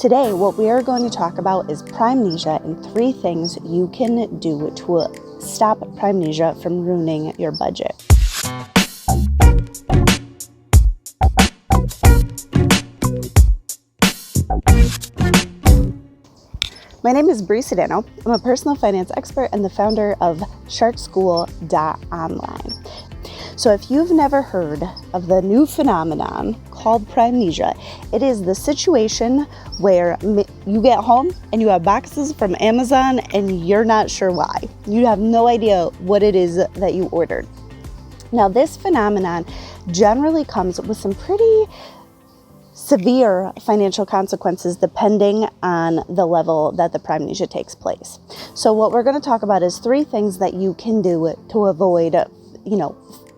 Today, what we are going to talk about is Primenesia and 3 things you can do to stop Primenesia from ruining your budget. My name is Brie Sodano. I'm a personal finance expert and the founder of sharkschool.online. So if you've never heard of the new phenomenon called Primenesia, it is the situation where you get home and you have boxes from Amazon and you're not sure why. You have no idea what it is that you ordered. Now, this phenomenon generally comes with some pretty severe financial consequences depending on the level that the Primenesia takes place. So what we're going to talk about is 3 things that you can do to avoid,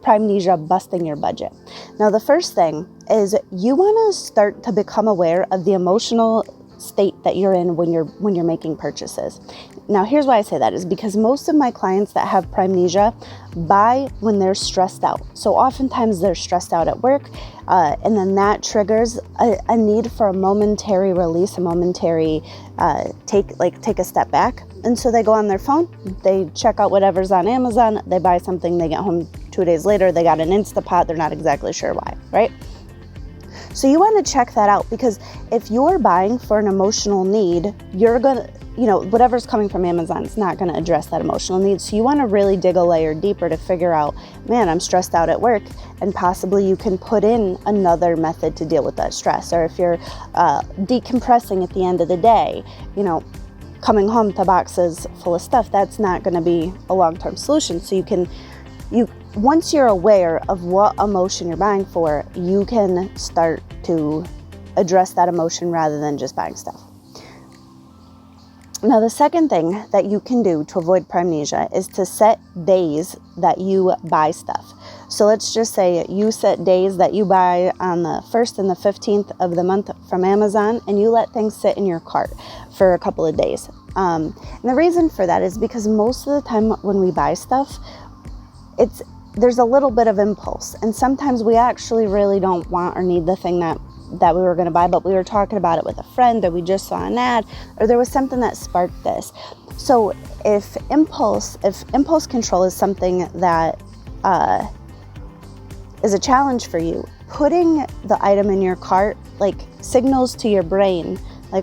Primenesia busting your budget. Now, the first thing is you want to start to become aware of the emotional state that you're in when you're making purchases. Now, here's why I say that is because most of my clients that have Primenesia buy when they're stressed out. So oftentimes they're stressed out at work, and then that triggers a need for a momentary release, a momentary take a step back. And so they go on their phone, they check out whatever's on Amazon, they buy something, they get home 2 days later, they got an Instapot, they're not exactly sure why, right? So you want to check that out, because if you're buying for an emotional need, you're going to, whatever's coming from Amazon is not going to address that emotional need. So you want to really dig a layer deeper to figure out, man, I'm stressed out at work, and possibly you can put in another method to deal with that stress. Or if you're decompressing at the end of the day, coming home to boxes full of stuff, that's not going to be a long-term solution. So once you're aware of what emotion you're buying for, you can start to address that emotion rather than just buying stuff. Now, the second thing that you can do to avoid Primenesia is to set days that you buy stuff. So let's just say you set days that you buy on the 1st and the 15th of the month from Amazon, and you let things sit in your cart for a couple of days. And the reason for that is because most of the time when we buy stuff, there's a little bit of impulse, and sometimes we actually really don't want or need the thing that we were going to buy, but we were talking about it with a friend, or we just saw an ad, or there was something that sparked this. So if impulse control is something that is a challenge for you, putting the item in your cart signals to your brain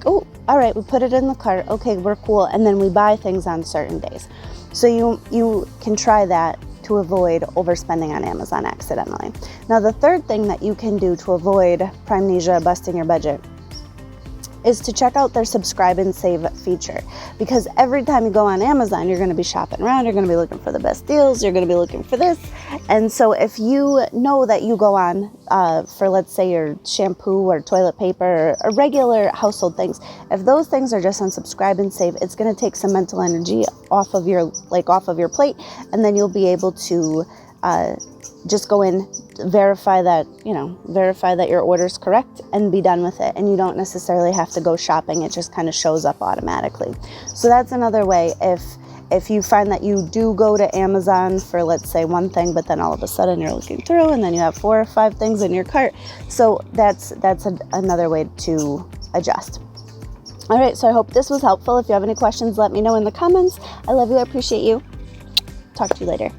oh, all right, we put it in the cart, okay, we're cool, and then we buy things on certain days. So you can try that to avoid overspending on Amazon accidentally. Now, the third thing that you can do to avoid Primenesia busting your budget is to check out their subscribe and save feature, because every time you go on Amazon, you're going to be shopping around, you're going to be looking for the best deals, you're going to be looking for this. And so if you know that you go on for, let's say, your shampoo or toilet paper or regular household things, if those things are just on subscribe and save, it's going to take some mental energy off of your plate, and then you'll be able to just go in, verify that your order's correct, and be done with it. And you don't necessarily have to go shopping. It just kind of shows up automatically. So that's another way. If you find that you do go to Amazon for, let's say, one thing, but then all of a sudden you're looking through and then you have 4 or 5 things in your cart. So that's another way to adjust. All right, so I hope this was helpful. If you have any questions, let me know in the comments. I love you. I appreciate you. Talk to you later.